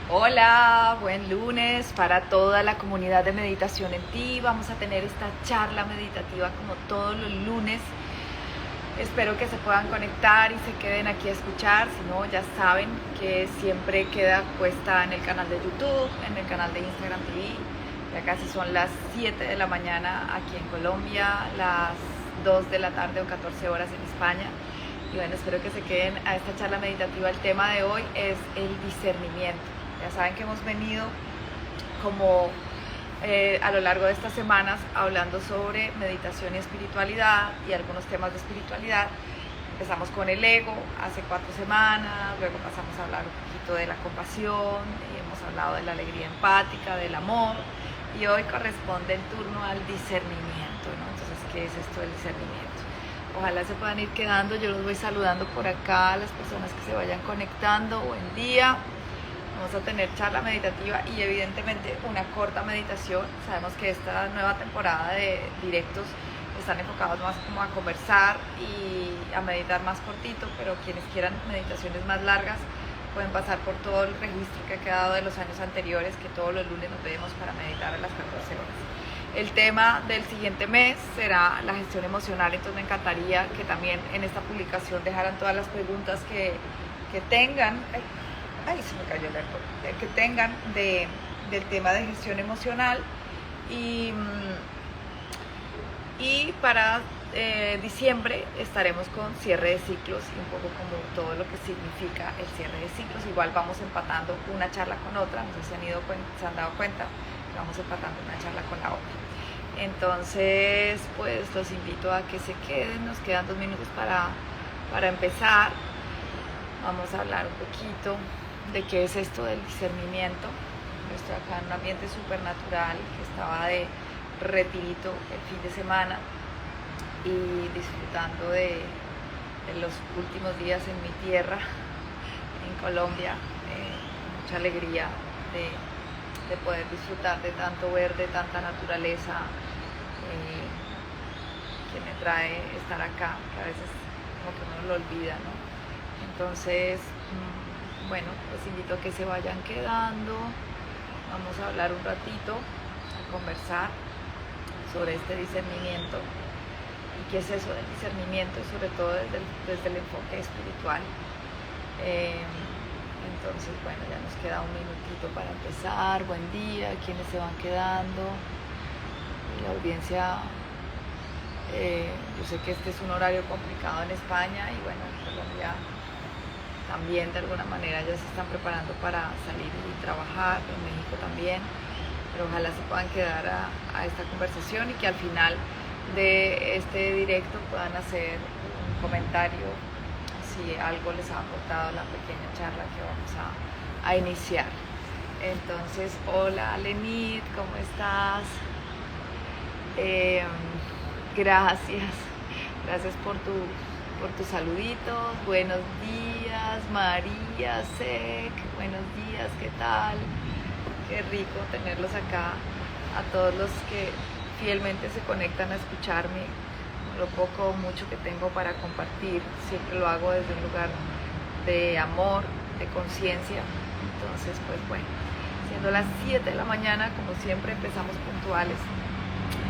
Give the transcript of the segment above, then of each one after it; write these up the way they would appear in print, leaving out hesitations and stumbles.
Hola, buen lunes para toda la comunidad de Meditación en Ti. Vamos a tener esta charla meditativa como todos los lunes. Espero que se puedan conectar y se queden aquí a escuchar. Si no, ya saben que siempre queda puesta en el canal de YouTube, en el canal de Instagram TV. Ya casi son las 7 de la mañana aquí en Colombia, las 2 de la tarde o 14 horas en España. Y bueno, espero que se queden a esta charla meditativa. El tema de hoy es el discernimiento. Ya saben que hemos venido como a lo largo de estas semanas hablando sobre meditación y espiritualidad y algunos temas de espiritualidad. Empezamos con el ego hace 4 semanas, luego pasamos a hablar un poquito de la compasión, y hemos hablado de la alegría empática, del amor, y hoy corresponde el turno al discernimiento, ¿no? Entonces, ¿qué es esto del discernimiento? Ojalá se puedan ir quedando, yo los voy saludando por acá a las personas que se vayan conectando. Buen día. Vamos a tener charla meditativa y evidentemente una corta meditación. Sabemos que esta nueva temporada de directos están enfocados más como a conversar y a meditar más cortito, pero quienes quieran meditaciones más largas pueden pasar por todo el registro que ha quedado de los años anteriores, que todos los lunes nos vemos para meditar a las 14 horas. El tema del siguiente mes será la gestión emocional, entonces me encantaría que también en esta publicación dejaran todas las preguntas que tengan. Se me cayó el AirPod. Que tengan del tema de gestión emocional. Y para diciembre estaremos con cierre de ciclos y un poco como todo lo que significa el cierre de ciclos. Igual vamos empatando una charla con otra, no sé si se han dado cuenta que vamos empatando una charla con la otra. Entonces, pues los invito a que se queden, nos quedan 2 minutos para empezar. Vamos a hablar un poquito de qué es esto del discernimiento. Estoy acá en un ambiente súper natural, que estaba de retirito el fin de semana y disfrutando de los últimos días en mi tierra, en Colombia. Mucha alegría de poder disfrutar de tanto verde, tanta naturaleza, que me trae estar acá, que a veces como que uno lo olvida, ¿no? Entonces, bueno, los invito a que se vayan quedando. Vamos a hablar un ratito, a conversar sobre este discernimiento y qué es eso del discernimiento, sobre todo desde el enfoque espiritual. Entonces, bueno, ya nos queda un minutito para empezar. Buen día, quienes se van quedando. La audiencia, yo sé que este es un horario complicado en España y bueno, en Colombia también de alguna manera ya se están preparando para salir y trabajar, en México también, pero ojalá se puedan quedar a esta conversación y que al final de este directo puedan hacer un comentario si algo les ha aportado la pequeña charla que vamos a iniciar. Entonces, hola Lenit, ¿cómo estás? Gracias por tus saluditos. Buenos días, María Sec, buenos días, ¿qué tal? Qué rico tenerlos acá, a todos los que fielmente se conectan a escucharme, lo poco o mucho que tengo para compartir, siempre lo hago desde un lugar de amor, de conciencia. Entonces, pues bueno, siendo las 7 de la mañana, como siempre empezamos puntuales,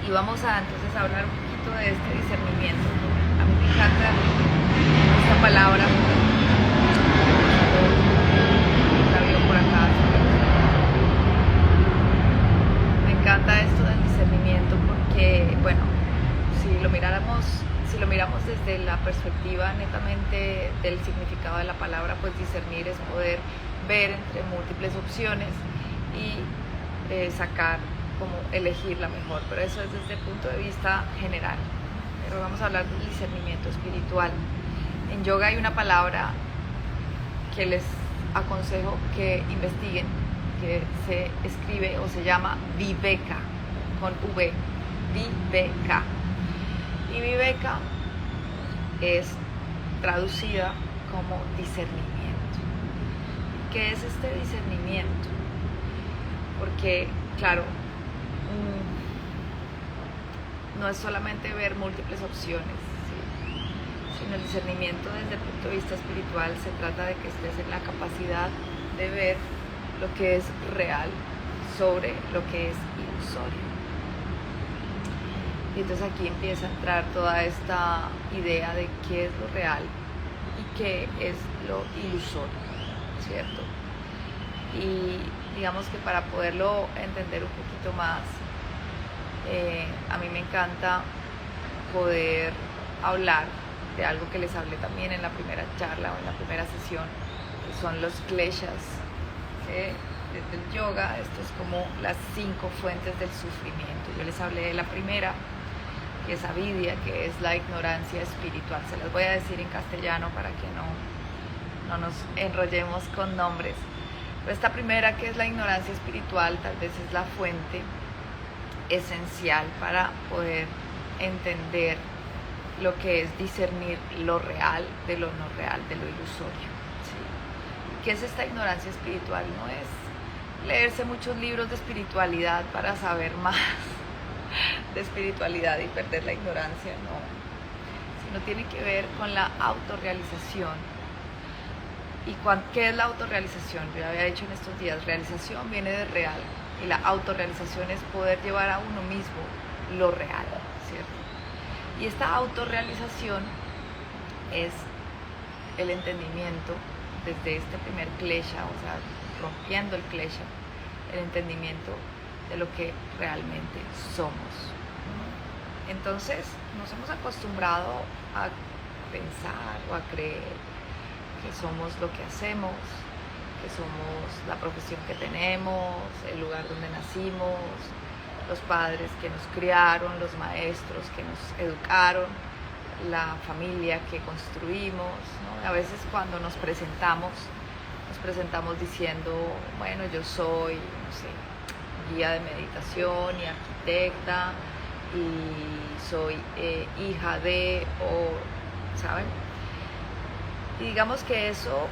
y vamos a entonces a hablar un poquito de este discernimiento. A mí me encanta esta palabra. La veo por acá. Me encanta esto del discernimiento porque, bueno, si lo miramos desde la perspectiva netamente del significado de la palabra, pues discernir es poder ver entre múltiples opciones y sacar, como elegir la mejor, pero eso es desde el punto de vista general. Pero vamos a hablar del discernimiento espiritual. En yoga hay una palabra que les aconsejo que investiguen, que se escribe o se llama viveka, con V, viveka. Y viveka es traducida como discernimiento. ¿Qué es este discernimiento? Porque, claro, no es solamente ver múltiples opciones, ¿sí? Sino el discernimiento desde el punto de vista espiritual se trata de que estés en la capacidad de ver lo que es real sobre lo que es ilusorio. Y entonces aquí empieza a entrar toda esta idea de qué es lo real y qué es lo ilusorio, ¿cierto? Y digamos que para poderlo entender un poquito más, a mí me encanta poder hablar de algo que les hablé también en la primera charla o en la primera sesión, que son los kleshas, que desde el yoga, esto es como las 5 fuentes del sufrimiento. Yo les hablé de la primera, que es avidia, que es la ignorancia espiritual. Se las voy a decir en castellano para que no nos enrollemos con nombres. Pero esta primera, que es la ignorancia espiritual, tal vez es la fuente esencial para poder entender lo que es discernir lo real de lo no real, de lo ilusorio, ¿sí? ¿Qué es esta ignorancia espiritual? No es leerse muchos libros de espiritualidad para saber más de espiritualidad y perder la ignorancia, no, sino tiene que ver con la autorrealización. ¿Y qué es la autorrealización? Yo ya había dicho en estos días, realización viene de real, y la autorrealización es poder llevar a uno mismo lo real, ¿cierto? Y esta autorrealización es el entendimiento desde este primer klesha, o sea, rompiendo el klesha, el entendimiento de lo que realmente somos. Entonces, nos hemos acostumbrado a pensar o a creer que somos lo que hacemos, que somos la profesión que tenemos, el lugar donde nacimos, los padres que nos criaron, los maestros que nos educaron, la familia que construimos, ¿no? A veces cuando nos presentamos diciendo, bueno, yo soy, no sé, guía de meditación y arquitecta, y soy hija de, o, ¿saben? Y digamos que eso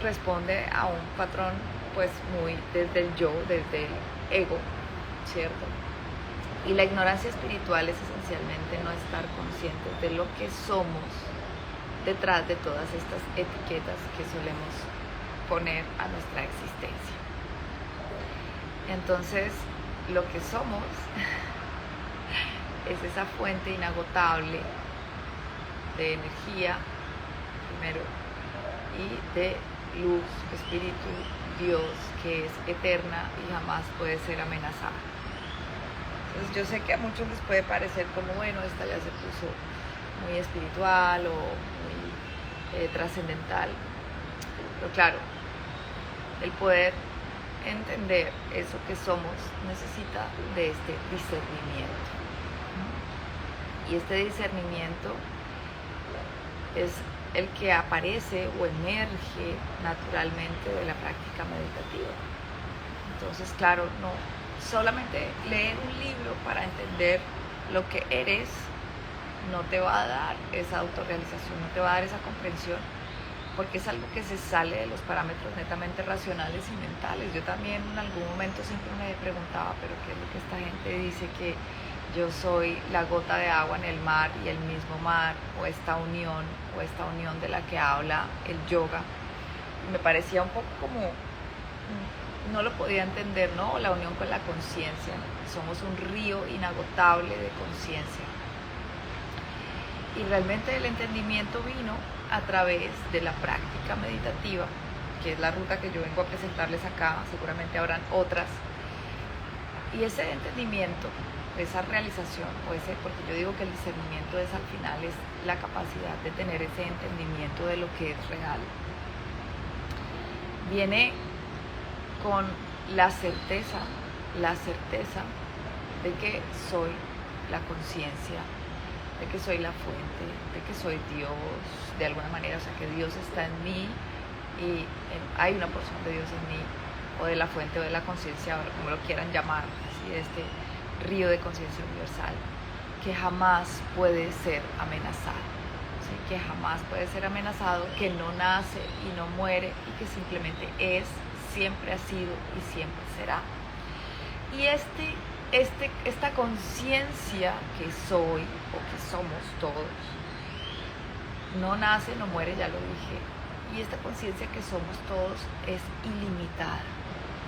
responde a un patrón pues muy desde el yo, desde el ego, ¿cierto? Y la ignorancia espiritual es esencialmente no estar conscientes de lo que somos detrás de todas estas etiquetas que solemos poner a nuestra existencia. Entonces, lo que somos es esa fuente inagotable de energía, primero, y de luz, espíritu, Dios, que es eterna y jamás puede ser amenazada. Entonces yo sé que a muchos les puede parecer como, bueno, esta ya se puso muy espiritual o muy trascendental, pero claro, el poder entender eso que somos necesita de este discernimiento. Y este discernimiento es el que aparece o emerge naturalmente de la práctica meditativa. Entonces, claro, no solamente leer un libro para entender lo que eres no te va a dar esa autorrealización, no te va a dar esa comprensión, porque es algo que se sale de los parámetros netamente racionales y mentales. Yo también en algún momento siempre me preguntaba, pero ¿qué es lo que esta gente dice que yo soy la gota de agua en el mar y el mismo mar, o esta unión de la que habla el yoga? Me parecía un poco como, no lo podía entender, ¿no? La unión con la conciencia. Somos un río inagotable de conciencia. Y realmente el entendimiento vino a través de la práctica meditativa, que es la ruta que yo vengo a presentarles acá, seguramente habrán otras. Y ese entendimiento, esa realización, porque yo digo que el discernimiento es al final es la capacidad de tener ese entendimiento de lo que es real, viene con la certeza de que soy la conciencia, de que soy la fuente, de que soy Dios, de alguna manera, o sea, que Dios está en mí y hay una porción de Dios en mí, o de la fuente o de la conciencia, como lo quieran llamar, ¿sí? De este río de conciencia universal, que jamás puede ser amenazado, ¿sí? Que jamás puede ser amenazado, que no nace y no muere y que simplemente es, siempre ha sido y siempre será. Y esta conciencia que soy o que somos todos, no nace, no muere, ya lo dije, y esta conciencia que somos todos es ilimitada.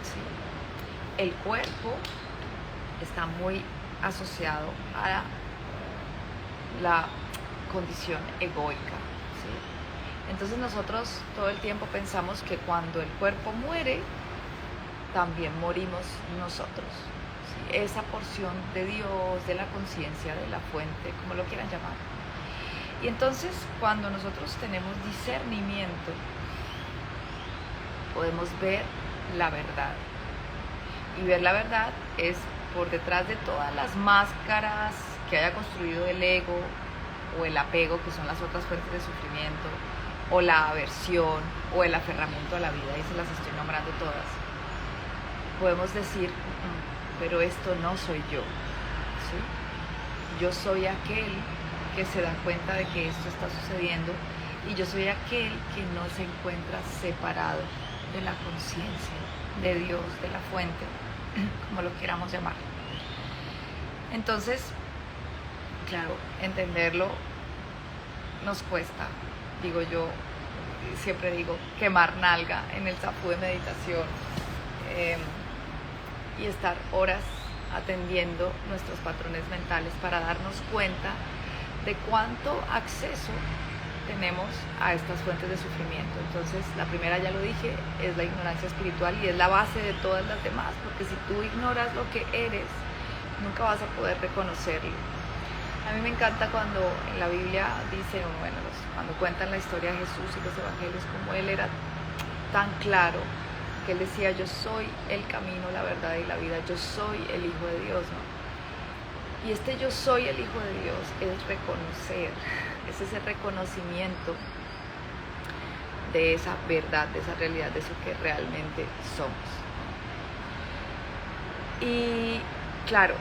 ¿sí? El cuerpo está muy asociado a la condición egoica, ¿sí? Entonces nosotros todo el tiempo pensamos que cuando el cuerpo muere, también morimos nosotros, ¿sí? Esa porción de Dios, de la conciencia, de la fuente, como lo quieran llamar. Y entonces cuando nosotros tenemos discernimiento, podemos ver la verdad. Y ver la verdad es por detrás de todas las máscaras que haya construido el ego o el apego, que son las otras fuentes de sufrimiento, o la aversión o el aferramiento a la vida, y se las estoy nombrando todas. Podemos decir, pero esto no soy yo, ¿sí? Yo soy aquel que se da cuenta de que esto está sucediendo, y yo soy aquel que no se encuentra separado de la conciencia, de Dios, de la fuente, como lo queramos llamar. Entonces, claro, entenderlo nos cuesta, digo yo, siempre digo, quemar nalga en el zafu de meditación, y estar horas atendiendo nuestros patrones mentales para darnos cuenta de cuánto acceso tenemos a estas fuentes de sufrimiento. Entonces, la primera, ya lo dije, es la ignorancia espiritual, y es la base de todas las demás, porque si tú ignoras lo que eres, nunca vas a poder reconocerlo. A mí me encanta cuando en la Biblia dice, bueno, cuando cuentan la historia de Jesús y los evangelios, como él era tan claro, que él decía, yo soy el camino, la verdad y la vida, yo soy el Hijo de Dios, ¿no? Y este yo soy el Hijo de Dios es reconocer, es ese reconocimiento de esa verdad, de esa realidad, de eso que realmente somos. Y claro,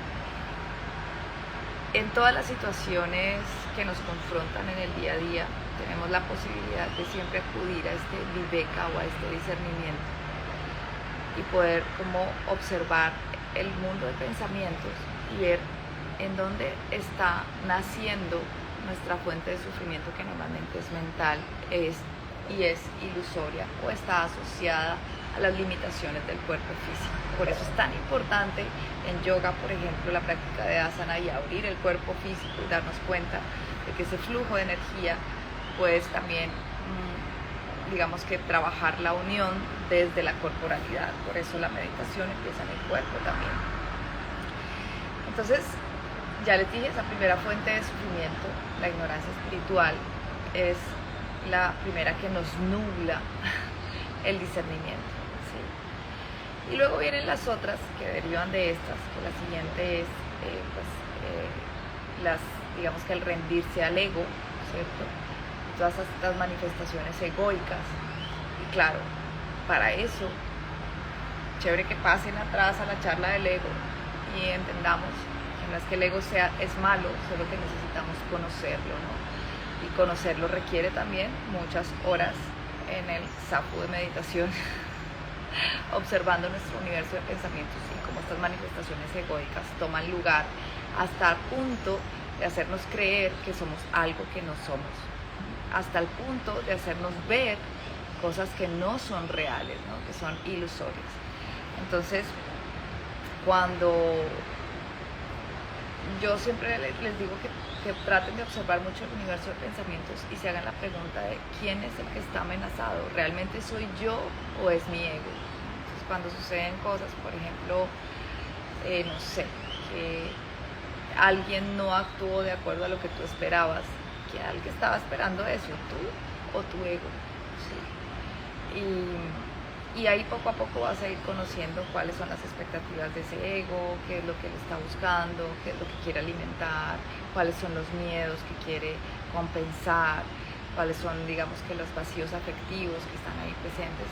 en todas las situaciones que nos confrontan en el día a día, tenemos la posibilidad de siempre acudir a este viveka o a este discernimiento y poder como observar el mundo de pensamientos y ver en dónde está naciendo nuestra fuente de sufrimiento, que normalmente es mental, es ilusoria o está asociada a las limitaciones del cuerpo físico. Por eso es tan importante en yoga, por ejemplo, la práctica de asana y abrir el cuerpo físico y darnos cuenta de que ese flujo de energía puede también, digamos que trabajar la unión desde la corporalidad. Por eso la meditación empieza en el cuerpo también. Entonces, ya les dije, esa primera fuente de sufrimiento, la ignorancia espiritual, es la primera que nos nubla el discernimiento, ¿sí? Y luego vienen las otras que derivan de estas, que la siguiente es digamos que el rendirse al ego, ¿cierto? Todas estas manifestaciones egoicas. Y claro, para eso, chévere que pasen atrás a la charla del ego y entendamos que no es que el ego es malo, solo que necesitamos conocerlo, ¿no? Y conocerlo requiere también muchas horas en el zafu de meditación, observando nuestro universo de pensamientos y cómo estas manifestaciones egoicas toman lugar hasta el punto de hacernos creer que somos algo que no somos, hasta el punto de hacernos ver cosas que no son reales, ¿no? Que son ilusorias. Entonces, cuando yo siempre les digo que traten de observar mucho el universo de pensamientos y se hagan la pregunta de quién es el que está amenazado, ¿realmente soy yo o es mi ego? Entonces, cuando suceden cosas, por ejemplo, no sé, que alguien no actuó de acuerdo a lo que tú esperabas, ¿quién era el que estaba esperando eso? ¿Tú o tu ego? ¿Sí? Y ahí poco a poco vas a ir conociendo cuáles son las expectativas de ese ego, qué es lo que él está buscando, qué es lo que quiere alimentar, cuáles son los miedos que quiere compensar, cuáles son, digamos que los vacíos afectivos que están ahí presentes,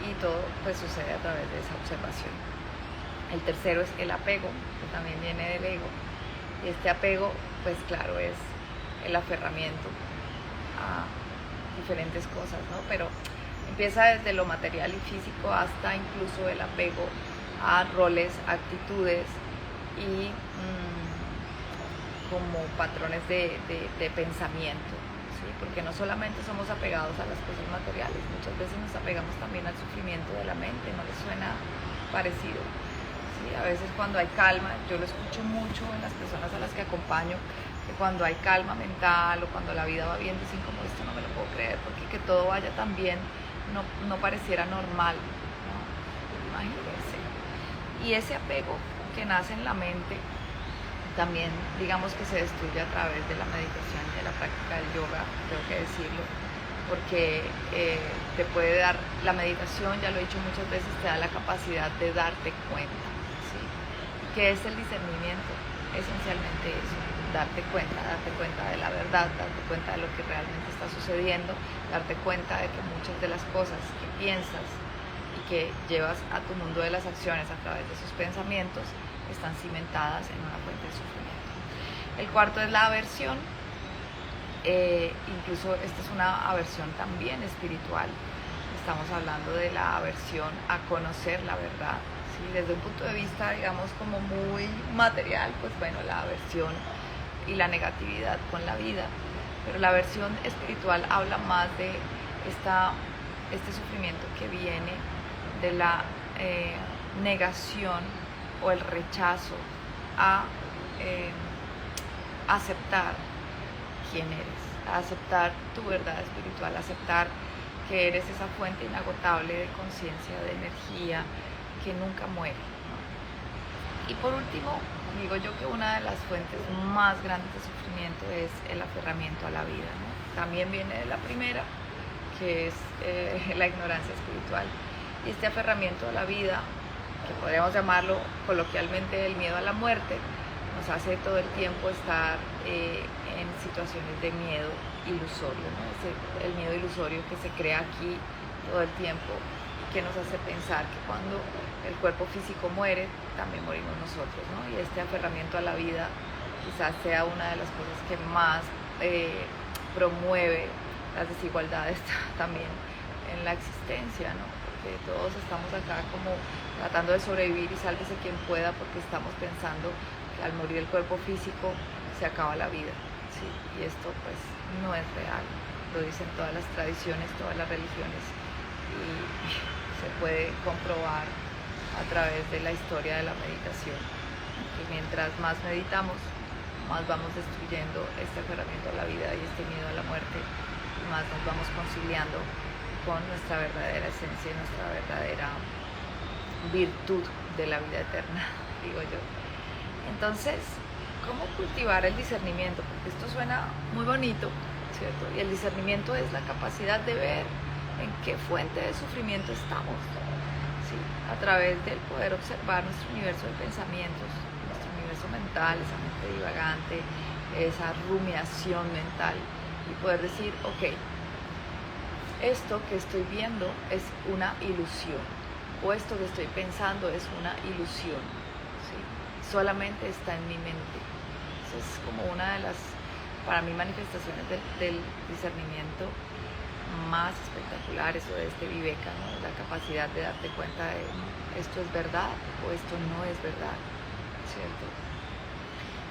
y todo pues sucede a través de esa observación. El tercero es el apego, que también viene del ego, y este apego pues claro es el aferramiento a diferentes cosas, ¿no? Pero empieza desde lo material y físico hasta incluso el apego a roles, actitudes y como patrones de pensamiento, ¿sí? Porque no solamente somos apegados a las cosas materiales, muchas veces nos apegamos también al sufrimiento de la mente. ¿No les suena parecido. ¿Sí? A veces cuando hay calma, yo lo escucho mucho en las personas a las que acompaño, que cuando hay calma mental o cuando la vida va bien, dicen como esto no me lo puedo creer, porque que todo vaya tan bien no pareciera normal, ¿no? Imagínense. Y ese apego que nace en la mente también, digamos que se destruye a través de la meditación y de la práctica del yoga, tengo que decirlo, porque te puede dar, la meditación, ya lo he dicho muchas veces, te da la capacidad de darte cuenta, ¿sí? ¿Qué es el discernimiento? Esencialmente eso, darte cuenta de la verdad, darte cuenta de lo que realmente está sucediendo, darte cuenta de que muchas de las cosas que piensas y que llevas a tu mundo de las acciones a través de esos pensamientos están cimentadas en una fuente de sufrimiento. El cuarto es la aversión. Incluso esta es una aversión también espiritual. Estamos hablando de la aversión a conocer la verdad, ¿sí? Desde un punto de vista, digamos, como muy material, pues bueno, la aversión y la negatividad con la vida. Pero la aversión espiritual habla más de este sufrimiento que viene de la negación o el rechazo a aceptar quién eres, a aceptar tu verdad espiritual, a aceptar que eres esa fuente inagotable de conciencia, de energía que nunca muere, ¿no? Y por último, digo yo que una de las fuentes más grandes de sufrimiento es el aferramiento a la vida, ¿no? También viene de la primera, que es la ignorancia espiritual. Y este aferramiento a la vida, que podríamos llamarlo coloquialmente el miedo a la muerte, nos hace todo el tiempo estar en situaciones de miedo ilusorio, ¿no? El miedo ilusorio que se crea aquí todo el tiempo y que nos hace pensar que cuando el cuerpo físico muere, también morimos nosotros, ¿no? Y este aferramiento a la vida quizás sea una de las cosas que más promueve las desigualdades también en la existencia, ¿no? Porque todos estamos acá como tratando de sobrevivir y sálvese quien pueda, porque estamos pensando que al morir el cuerpo físico se acaba la vida, ¿sí? Y esto pues no es real, lo dicen todas las tradiciones, todas las religiones, y se puede comprobar a través de la historia de la meditación, que mientras más meditamos, más vamos destruyendo este aferramiento a la vida y este miedo a la muerte, y más nos vamos conciliando con nuestra verdadera esencia y nuestra verdadera virtud de la vida eterna, digo yo. Entonces, ¿cómo cultivar el discernimiento? Porque esto suena muy bonito, ¿cierto? Y el discernimiento es la capacidad de ver en qué fuente de sufrimiento estamos, ¿sí? A través del poder observar nuestro universo de pensamientos, nuestro universo mental, esa mente divagante, esa rumiación mental, y poder decir, ok, esto que estoy viendo es una ilusión, o esto que estoy pensando es una ilusión, ¿sí? Solamente está en mi mente. Esa es como una de las, para mí, manifestaciones del discernimiento más espectaculares, o de este viveka, ¿no? La capacidad de darte cuenta de esto es verdad o esto no es verdad, ¿cierto?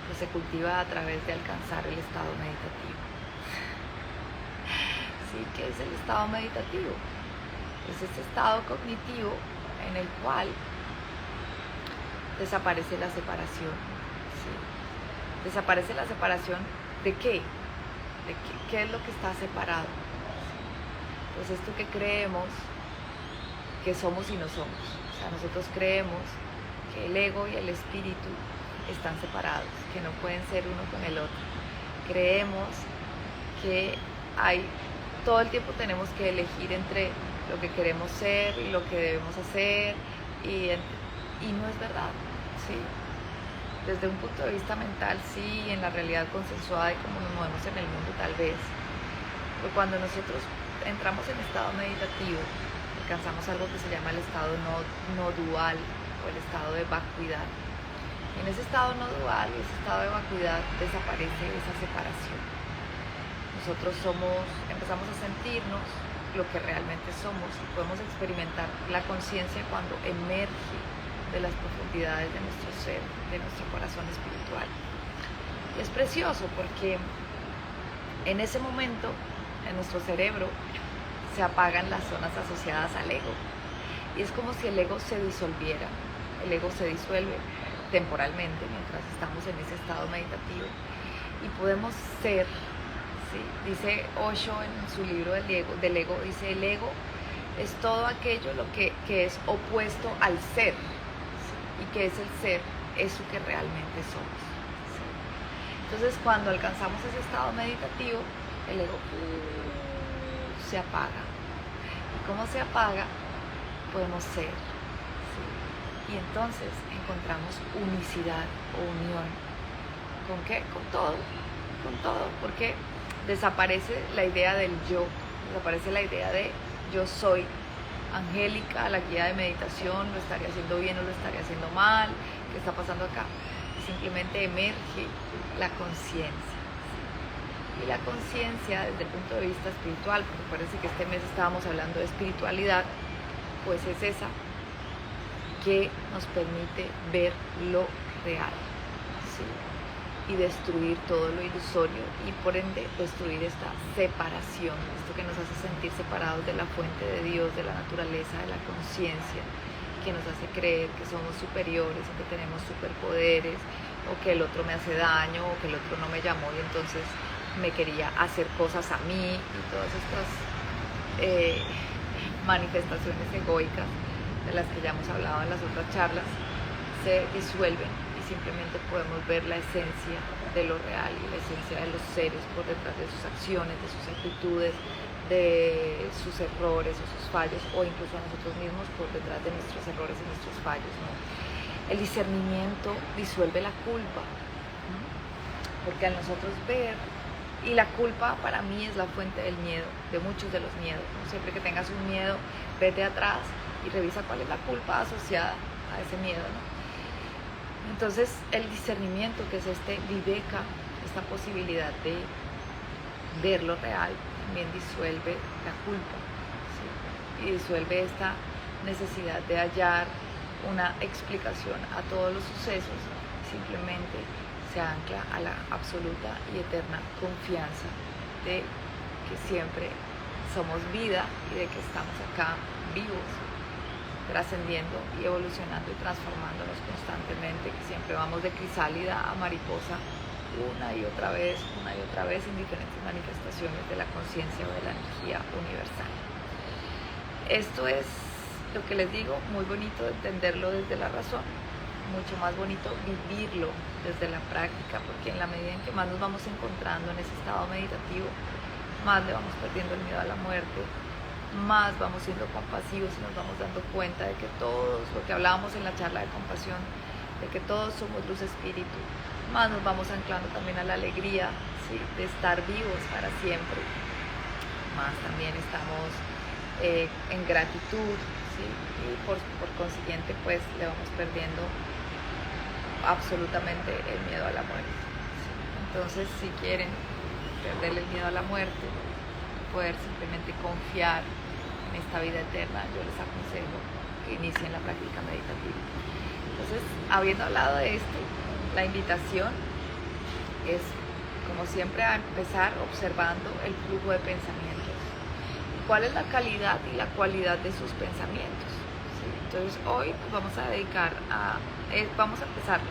Pues se cultiva a través de alcanzar el estado meditativo. ¿Sí? ¿Qué es el estado meditativo? Es este estado cognitivo en el cual desaparece la separación, ¿sí? Desaparece la separación ¿de qué? ¿De qué es lo que está separado? ¿Sí? Pues esto que creemos que somos y no somos. O sea, nosotros creemos que el ego y el espíritu están separados, que no pueden ser uno con el otro. Creemos que todo el tiempo tenemos que elegir entre lo que queremos ser y lo que debemos hacer, y no es verdad, ¿sí? Desde un punto de vista mental, sí, en la realidad consensuada y como nos movemos en el mundo, tal vez. Pero cuando nosotros entramos en estado meditativo, alcanzamos algo que se llama el estado no dual, o el estado de vacuidad. Y en ese estado no dual y ese estado de vacuidad desaparece esa separación. Nosotros empezamos a sentirnos lo que realmente somos, y podemos experimentar la conciencia cuando emerge de las profundidades de nuestro ser, de nuestro corazón espiritual. Y es precioso porque en ese momento en nuestro cerebro se apagan las zonas asociadas al ego, y es como si el ego se disolviera. El ego se disuelve temporalmente mientras estamos en ese estado meditativo y podemos ser, ¿sí? Dice Osho en su libro del ego, dice: el ego es todo aquello que es opuesto al ser, ¿sí? Y que es el ser, eso que realmente somos, ¿sí? Entonces, cuando alcanzamos ese estado meditativo, el ego se apaga. ¿Y cómo se apaga? Podemos ser, ¿sí? Y entonces encontramos unicidad o unión. ¿Con qué? Con todo, porque desaparece la idea del yo, desaparece la idea de yo soy Angélica, la guía de meditación, lo estaré haciendo bien o lo estaré haciendo mal, ¿qué está pasando acá? Y simplemente emerge la conciencia. Y la conciencia desde el punto de vista espiritual, porque parece que este mes estábamos hablando de espiritualidad, pues es esa que nos permite ver lo real, ¿sí? Y destruir todo lo ilusorio y por ende destruir esta separación, esto que nos hace sentir separados de la fuente de Dios, de la naturaleza, de la conciencia, que nos hace creer que somos superiores o que tenemos superpoderes o que el otro me hace daño o que el otro no me llamó y entonces me quería hacer cosas a mí, y todas estas manifestaciones egoicas de las que ya hemos hablado en las otras charlas se disuelven y simplemente podemos ver la esencia de lo real y la esencia de los seres por detrás de sus acciones, de sus actitudes, de sus errores o sus fallos, o incluso a nosotros mismos por detrás de nuestros errores y nuestros fallos, ¿no? El discernimiento disuelve la culpa, ¿no? Porque al nosotros ver, y la culpa para mí es la fuente del miedo, de muchos de los miedos, ¿no? Siempre que tengas un miedo, vete atrás y revisa cuál es la culpa asociada a ese miedo, ¿no? Entonces el discernimiento, que es este viveka, esta posibilidad de ver lo real, también disuelve la culpa, ¿sí? Y disuelve esta necesidad de hallar una explicación a todos los sucesos, simplemente se ancla a la absoluta y eterna confianza de que siempre somos vida y de que estamos acá vivos, trascendiendo y evolucionando y transformándonos constantemente, que siempre vamos de crisálida a mariposa una y otra vez en diferentes manifestaciones de la conciencia o de la energía universal. Esto es lo que les digo, muy bonito entenderlo desde la razón, mucho más bonito vivirlo desde la práctica, porque en la medida en que más nos vamos encontrando en ese estado meditativo, más le vamos perdiendo el miedo a la muerte, más vamos siendo compasivos y nos vamos dando cuenta de que todos, lo que hablábamos en la charla de compasión, de que todos somos luz espíritu, más nos vamos anclando también a la alegría, ¿sí? De estar vivos para siempre, más también estamos en gratitud, ¿sí? Y por consiguiente pues le vamos perdiendo absolutamente el miedo a la muerte, ¿sí? Entonces, si quieren perderle el miedo a la muerte, poder simplemente confiar en esta vida eterna, yo les aconsejo que inicien la práctica meditativa. Entonces, habiendo hablado de esto, la invitación es, como siempre, a empezar observando el flujo de pensamientos. ¿Cuál es la calidad y la cualidad de sus pensamientos? ¿Sí? Entonces, hoy pues, vamos a empezar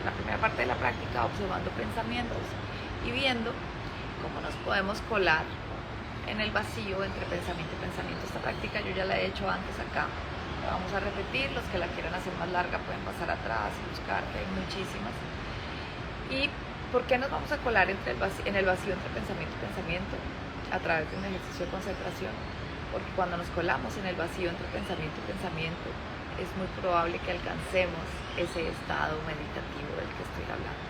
la primera parte de la práctica observando pensamientos y viendo cómo nos podemos colar en el vacío entre pensamiento y pensamiento. Esta práctica yo ya la he hecho antes acá, la vamos a repetir. Los que la quieran hacer más larga pueden pasar atrás y buscar, que hay muchísimas. ¿Y por qué nos vamos a colar en el vacío entre pensamiento y pensamiento? A través de un ejercicio de concentración, porque cuando nos colamos en el vacío entre pensamiento y pensamiento, es muy probable que alcancemos ese estado meditativo del que estoy hablando.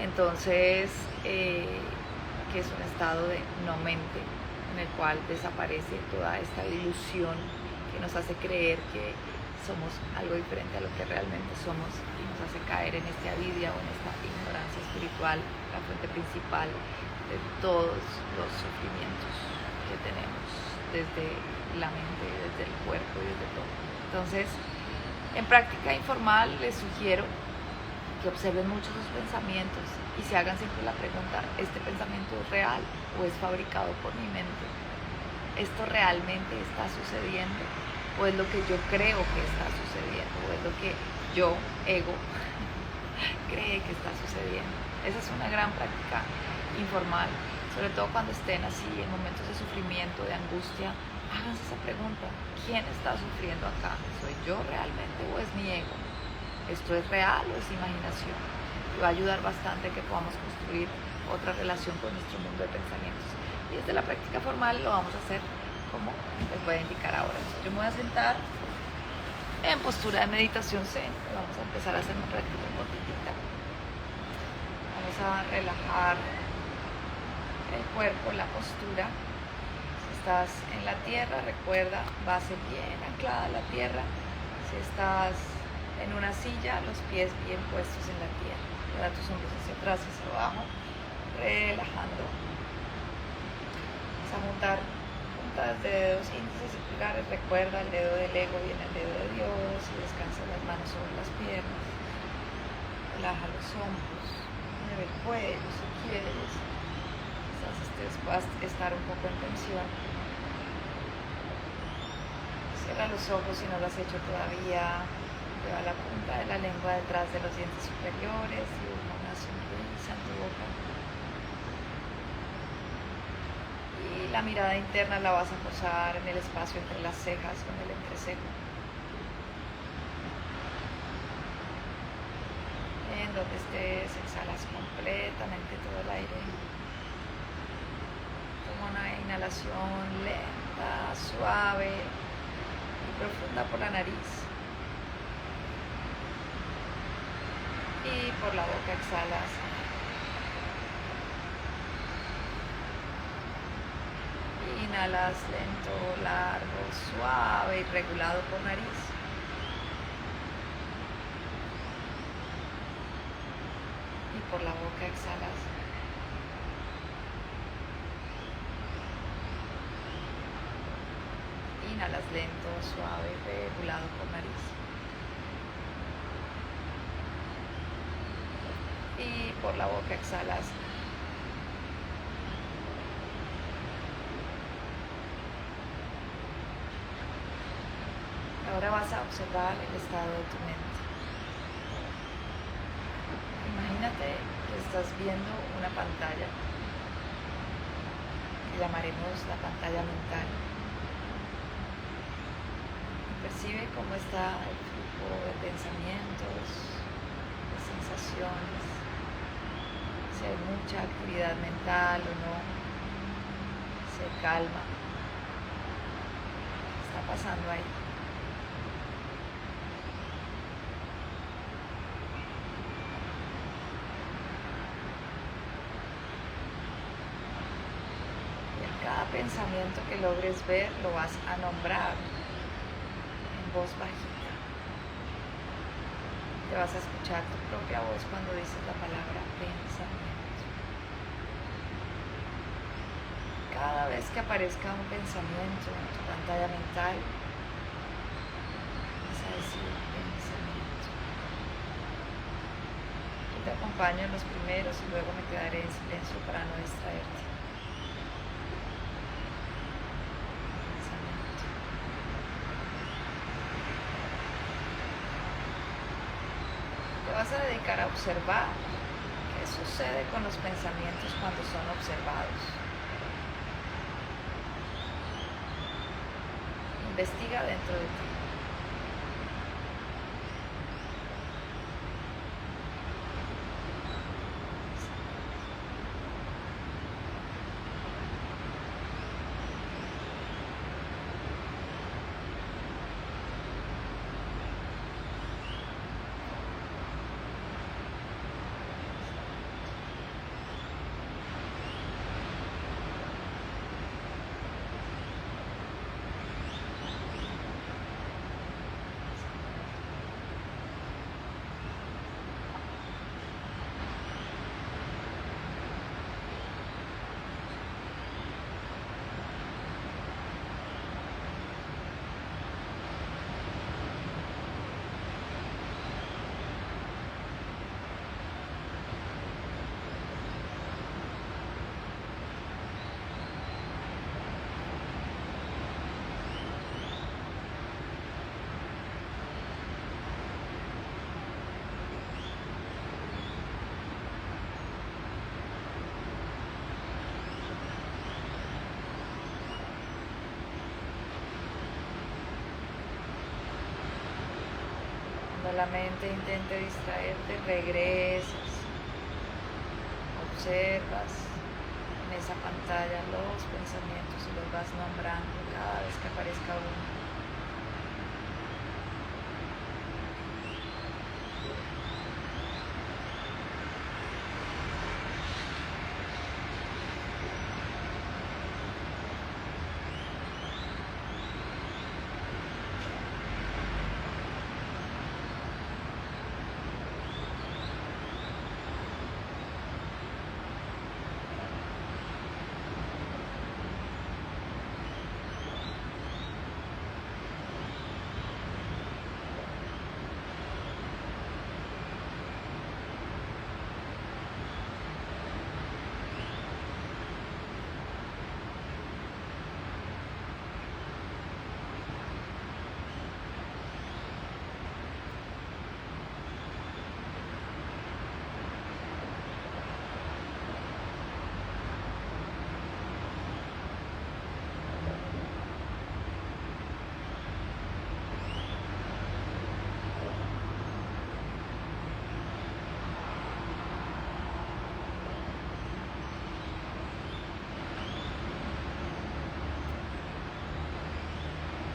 Entonces, que es un estado de no mente, en el cual desaparece toda esta ilusión que nos hace creer que somos algo diferente a lo que realmente somos y nos hace caer en esta avidia o en esta ignorancia espiritual, la fuente principal de todos los sufrimientos que tenemos desde la mente, desde el cuerpo y desde todo. Entonces, en práctica informal les sugiero que observen mucho sus pensamientos y se hagan siempre la pregunta: ¿este pensamiento es real o es fabricado por mi mente? ¿Esto realmente está sucediendo? o es lo que yo creo que está sucediendo, o es lo que yo, ego, cree que está sucediendo. Esa es una gran práctica informal, sobre todo cuando estén así en momentos de sufrimiento, de angustia. Háganse esa pregunta: ¿quién está sufriendo acá? ¿Soy yo realmente o es mi ego? ¿Esto es real o es imaginación? Y va a ayudar bastante que podamos construir otra relación con nuestro mundo de pensamientos. Y desde la práctica formal lo vamos a hacer como les voy a indicar ahora. Entonces, yo me voy a sentar en postura de meditación zen. Vamos a empezar a hacer una práctica cortita. Vamos a relajar el cuerpo, la postura. Si estás en la tierra, recuerda, base bien anclada a la tierra. Si estás en una silla, los pies bien puestos en la tierra. Lleva tus hombros hacia atrás y hacia abajo, relajando. Vas a juntar puntas de dedos índices y pulgares. Recuerda, el dedo del ego viene el dedo de Dios y descansa las manos sobre las piernas. Relaja los hombros, mueve el cuello si quieres. Quizás puedas estar un poco en tensión. Cierra los ojos si no lo has hecho todavía. Lleva la punta de la lengua detrás de los dientes superiores, dibuja una sonrisa en tu boca. Y la mirada interna la vas a posar en el espacio entre las cejas, con el entrecejo. En donde estés, exhalas completamente todo el aire. Toma una inhalación lenta, suave y profunda por la nariz. Y por la boca exhalas. Inhalas lento, largo, suave y regulado por nariz. Y por la boca exhalas. Inhalas lento, suave y regulado por nariz. Y por la boca exhalas. Ahora vas a observar el estado de tu mente. Imagínate que estás viendo una pantalla que llamaremos la pantalla mental. Percibe cómo está el flujo de pensamientos, de sensaciones, si hay mucha actividad mental o no, si hay calma. ¿Qué está pasando ahí? Y en cada pensamiento que logres ver lo vas a nombrar en voz bajita. Te vas a escuchar tu propia voz cuando dices la palabra pensamiento. Cada vez que aparezca un pensamiento en tu pantalla mental, vas a decir pensamiento. Yo te acompaño en los primeros y luego me quedaré en silencio para no distraerte. Pensamiento. Te vas a dedicar a observar qué sucede con los pensamientos cuando son observados. Investiga dentro de ti. Cuando la mente intente distraerte, regresas, observas en esa pantalla los pensamientos y los vas nombrando cada vez que aparezca uno.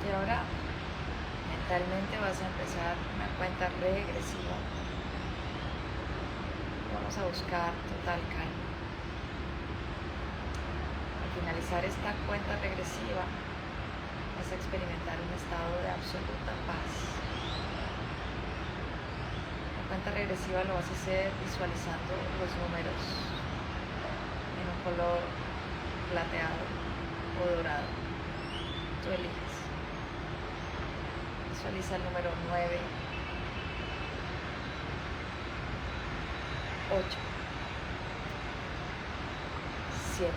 Y ahora mentalmente vas a empezar una cuenta regresiva. Vamos a buscar total calma. Al finalizar esta cuenta regresiva, vas a experimentar un estado de absoluta paz. La cuenta regresiva lo vas a hacer visualizando los números en un color plateado o dorado. Tú eliges. Visualiza el número 9, 8, 7,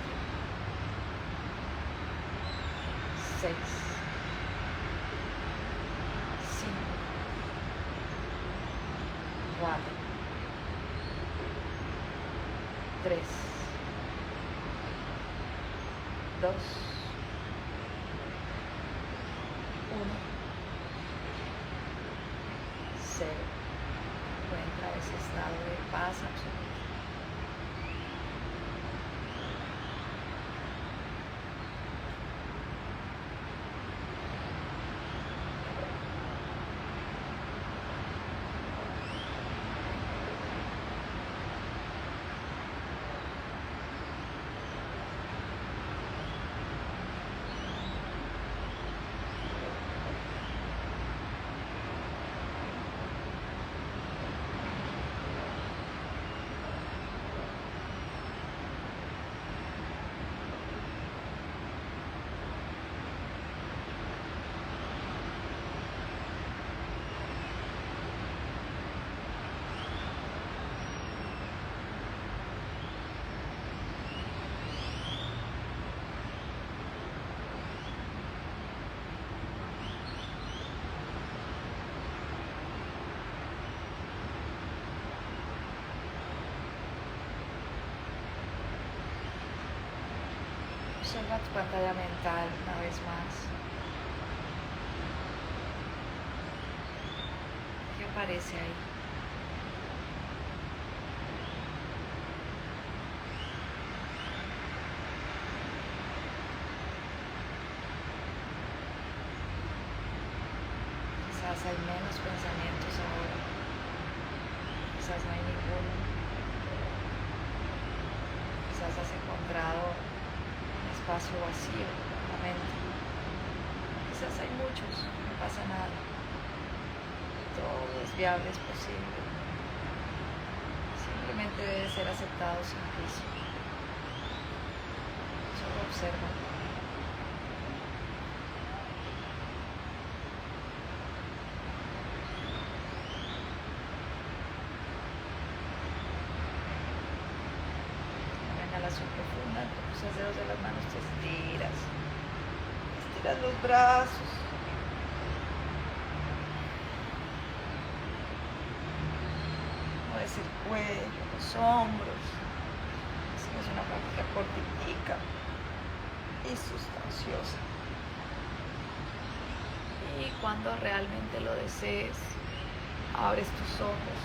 6, 5, 4, 3, 2, 1. Cero. Encuentra ese estado de paz absoluta. Observa tu pantalla mental una vez más. ¿Qué aparece ahí? Quizás hay menos pensamientos ahora. Quizás no hay ninguno. Quizás has encontrado espacio vacío en la mente. Quizás hay muchos, no pasa nada. Todo es viable, es posible. Simplemente debe ser aceptado sin juicio. Solo observa. Inhalación profunda, con los dedos de las manos te estiras. Estiras los brazos. Mueves el cuello, los hombros. Es una práctica cortica y sustanciosa. Y cuando realmente lo desees, abres tus ojos.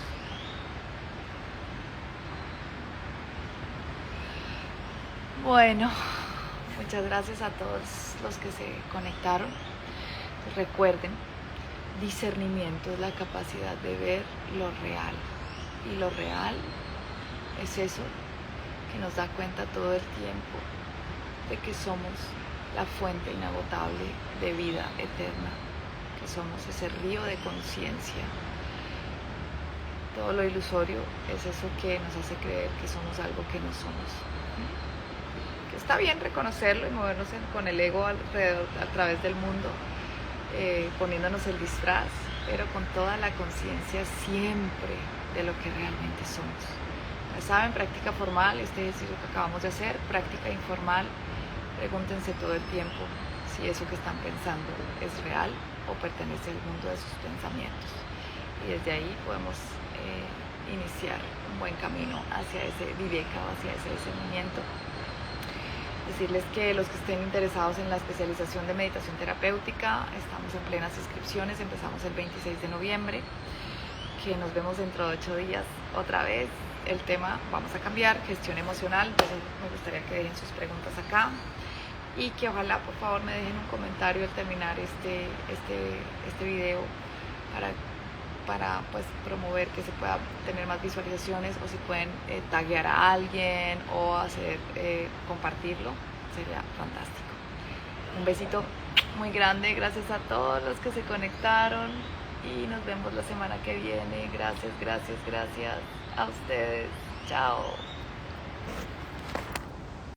Bueno, muchas gracias a todos los que se conectaron. Recuerden, discernimiento es la capacidad de ver lo real. Y lo real es eso que nos da cuenta todo el tiempo de que somos la fuente inagotable de vida eterna, que somos ese río de conciencia. Todo lo ilusorio es eso que nos hace creer que somos algo que no somos. Que está bien reconocerlo y movernos con el ego alrededor, a través del mundo, poniéndonos el disfraz, pero con toda la conciencia siempre de lo que realmente somos. Ya saben, práctica formal, este ejercicio que acabamos de hacer, práctica informal. Pregúntense todo el tiempo si eso que están pensando es real o pertenece al mundo de sus pensamientos. Y desde ahí podemos iniciar un buen camino hacia ese viveka o hacia ese discernimiento. Decirles que los que estén interesados en la especialización de meditación terapéutica, estamos en plenas inscripciones, empezamos el 26 de noviembre, que nos vemos dentro de 8 días otra vez. El tema vamos a cambiar, gestión emocional, entonces me gustaría que dejen sus preguntas acá y que ojalá por favor me dejen un comentario al terminar este video para pues promover que se pueda tener más visualizaciones, o si pueden taguear a alguien o hacer compartirlo, sería fantástico. Un besito muy grande, gracias a todos los que se conectaron y nos vemos la semana que viene. Gracias a ustedes, chao.